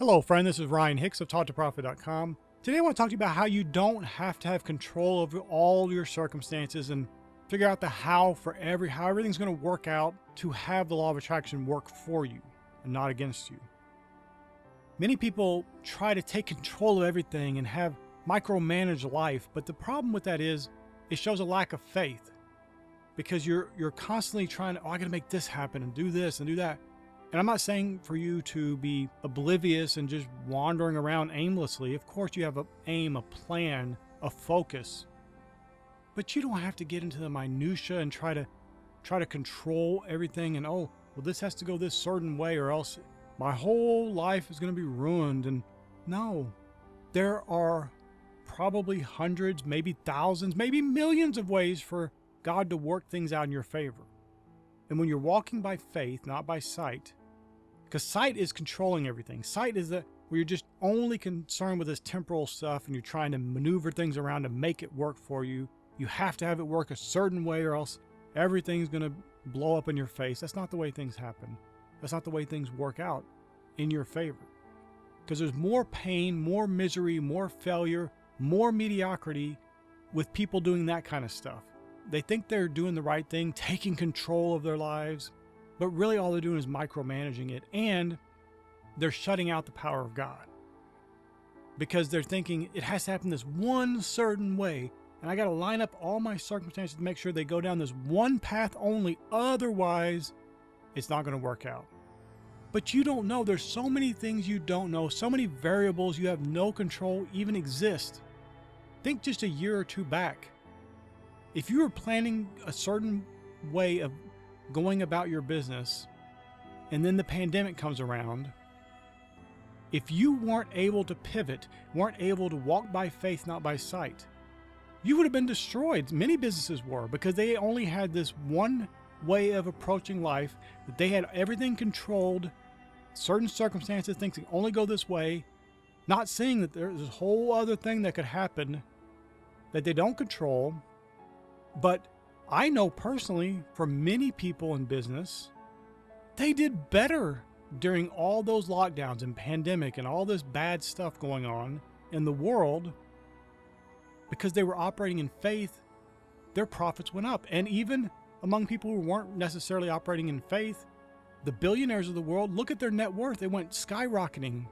Hello, friend. This is Ryan Hicks of TalkToProfit.com. Today I want to talk to you about how you don't have to have control over all your circumstances and figure out the how how everything's going to work out to have the law of attraction work for you and not against you. Many people try to take control of everything and have micromanage life, but the problem with that is it shows a lack of faith because you're constantly trying to, I got to make this happen and do this and do that. And I'm not saying for you to be oblivious and just wandering around aimlessly. Of course, you have an aim, a plan, a focus. But you don't have to get into the minutia and try to control everything and, oh, well, this has to go this certain way or else my whole life is going to be ruined. And no, there are probably hundreds, maybe thousands, maybe millions of ways for God to work things out in your favor. And when you're walking by faith, not by sight, because sight is controlling everything. Sight is where you're just only concerned with this temporal stuff and you're trying to maneuver things around to make it work for you. You have to have it work a certain way or else everything's going to blow up in your face. That's not the way things happen. That's not the way things work out in your favor. Because there's more pain, more misery, more failure, more mediocrity with people doing that kind of stuff. They think they're doing the right thing, taking control of their lives, but really all they're doing is micromanaging it, and they're shutting out the power of God because they're thinking it has to happen this one certain way, and I got to line up all my circumstances to make sure they go down this one path only, otherwise it's not going to work out. But you don't know. There's so many things you don't know, so many variables you have no control even exist. Think just a year or two back. If you were planning a certain way of going about your business and then the pandemic comes around, if you weren't able to pivot, weren't able to walk by faith, not by sight, you would have been destroyed. Many businesses were because they only had this one way of approaching life, that they had everything controlled, certain circumstances, things can only go this way, not seeing that there's this whole other thing that could happen that they don't control. But I know personally from many people in business, they did better during all those lockdowns and pandemic and all this bad stuff going on in the world because they were operating in faith. Their profits went up. And even among people who weren't necessarily operating in faith, the billionaires of the world, look at their net worth. It went skyrocketing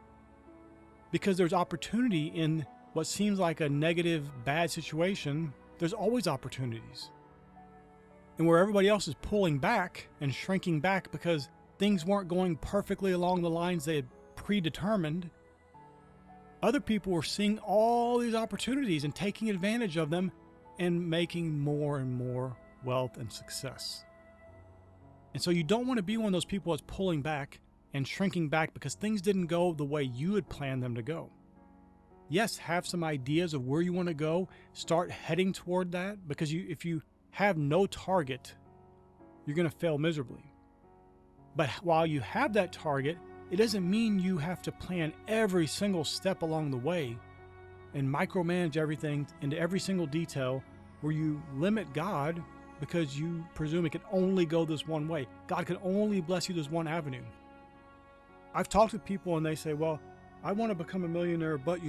because there's opportunity in what seems like a negative, bad situation. There's always opportunities. And where everybody else is pulling back and shrinking back because things weren't going perfectly along the lines they had predetermined, other people were seeing all these opportunities and taking advantage of them and making more and more wealth and success. And so you don't want to be one of those people that's pulling back and shrinking back because things didn't go the way you had planned them to go. Yes, have some ideas of where you want to go. Start heading toward that because if you have no target, you're going to fail miserably. But while you have that target, it doesn't mean you have to plan every single step along the way and micromanage everything into every single detail where you limit God because you presume it can only go this one way. God can only bless you this one avenue. I've talked to people and they say, well, I want to become a millionaire, but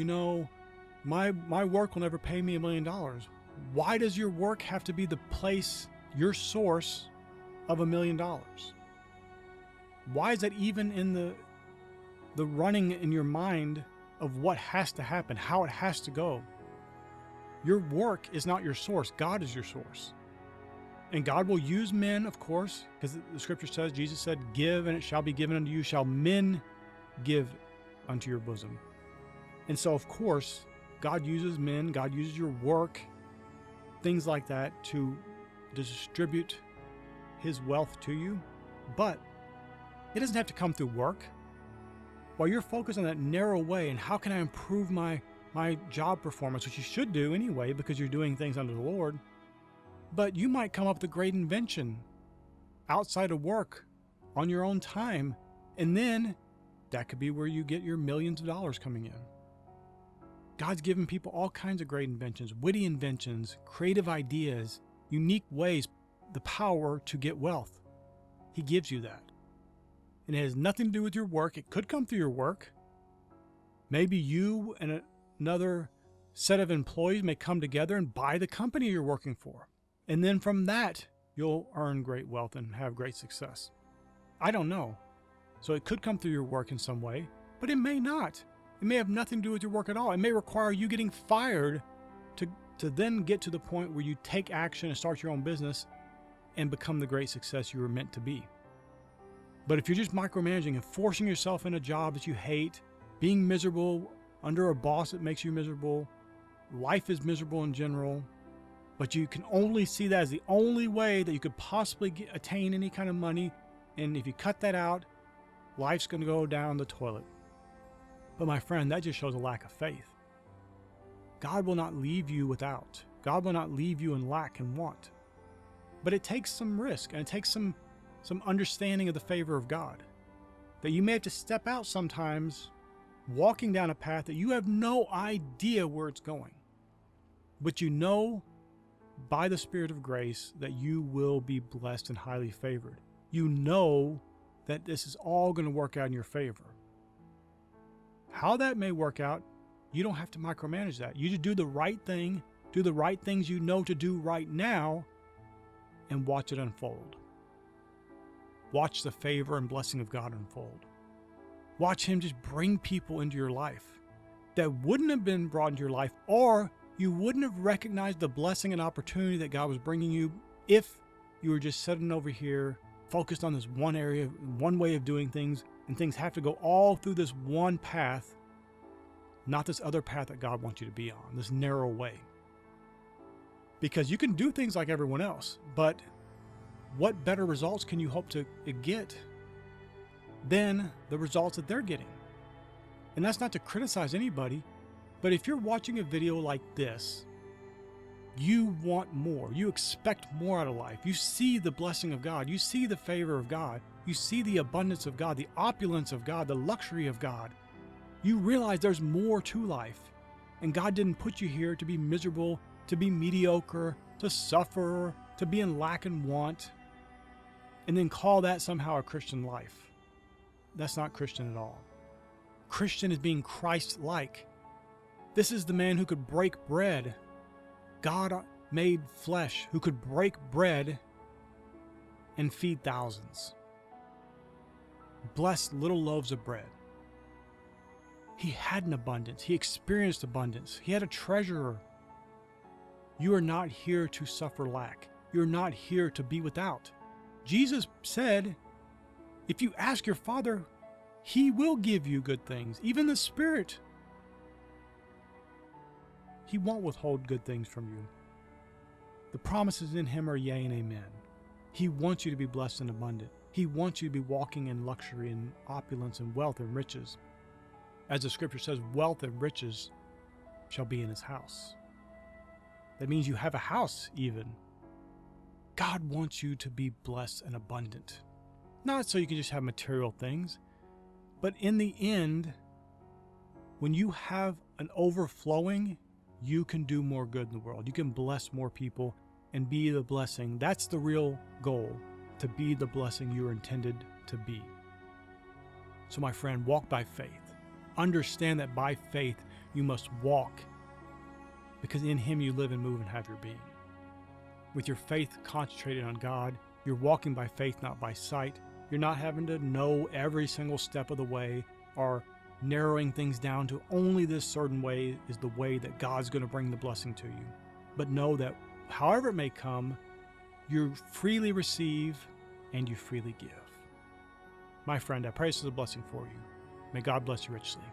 my work will never pay me $1 million. Why does your work have to be the place, your source of $1 million? Why is that even in the running in your mind of what has to happen, how it has to go? Your work is not your source. God is your source. And God will use men, of course, because the scripture says, Jesus said, give and it shall be given unto you, shall men give unto your bosom. And so, of course, God uses men, God uses your work, things like that to distribute his wealth to you. But it doesn't have to come through work. While you're focused on that narrow way and how can I improve my job performance, which you should do anyway because you're doing things under the Lord, but you might come up with a great invention outside of work on your own time, and then that could be where you get your millions of dollars coming in. God's given people all kinds of great inventions, witty inventions, creative ideas, unique ways, the power to get wealth. He gives you that. And it has nothing to do with your work. It could come through your work, Maybe you and another set of employees may come together and buy the company you're working for. And then from that, you'll earn great wealth and have great success. I don't know. So it could come through your work in some way, but it may not. It may have nothing to do with your work at all. It may require you getting fired to then get to the point where you take action and start your own business and become the great success you were meant to be. But if you're just micromanaging and forcing yourself in a job that you hate, being miserable under a boss that makes you miserable, life is miserable in general, but you can only see that as the only way that you could possibly attain any kind of money, and if you cut that out, life's going to go down the toilet. But my friend, that just shows a lack of faith. God will not leave you without. God will not leave you in lack and want. But it takes some risk, and it takes some understanding of the favor of God. That you may have to step out sometimes, walking down a path that you have no idea where it's going. But you know by the Spirit of grace that you will be blessed and highly favored. You know that this is all going to work out in your favor. How that may work out, you don't have to micromanage that. You just do the right thing, do the right things you know to do right now, and watch it unfold. Watch the favor and blessing of God unfold. Watch Him just bring people into your life that wouldn't have been brought into your life, or you wouldn't have recognized the blessing and opportunity that God was bringing you if you were just sitting over here focused on this one area, one way of doing things, and things have to go all through this one path, not this other path that God wants you to be on, this narrow way. Because you can do things like everyone else, but what better results can you hope to get than the results that they're getting? And that's not to criticize anybody, but if you're watching a video like this, you want more. You expect more out of life. You see the blessing of God. You see the favor of God. You see the abundance of God, the opulence of God, the luxury of God. You realize there's more to life. And God didn't put you here to be miserable, to be mediocre, to suffer, to be in lack and want, and then call that somehow a Christian life. That's not Christian at all. Christian is being Christ-like. This is the man who could break bread. God made flesh, who could break bread and feed thousands. Bless little loaves of bread. He had an abundance. He experienced abundance. He had a treasurer. You are not here to suffer lack. You're not here to be without. Jesus said, if you ask your Father, He will give you good things, even the Spirit. He won't withhold good things from you. The promises in Him are yea and amen. He wants you to be blessed and abundant. He wants you to be walking in luxury and opulence and wealth and riches. As the scripture says, wealth and riches shall be in His house. That means you have a house even. God wants you to be blessed and abundant. Not so you can just have material things, but in the end, when you have an overflowing, you can do more good in the world. You can bless more people and be the blessing. That's the real goal, to be the blessing you are intended to be. So my friend, walk by faith. Understand that by faith you must walk, because in Him you live and move and have your being. With your faith concentrated on God, you're walking by faith, not by sight. You're not having to know every single step of the way or narrowing things down to only this certain way is the way that God's going to bring the blessing to you. But know that however it may come, you freely receive and you freely give. My friend, I pray this is a blessing for you. May God bless you richly.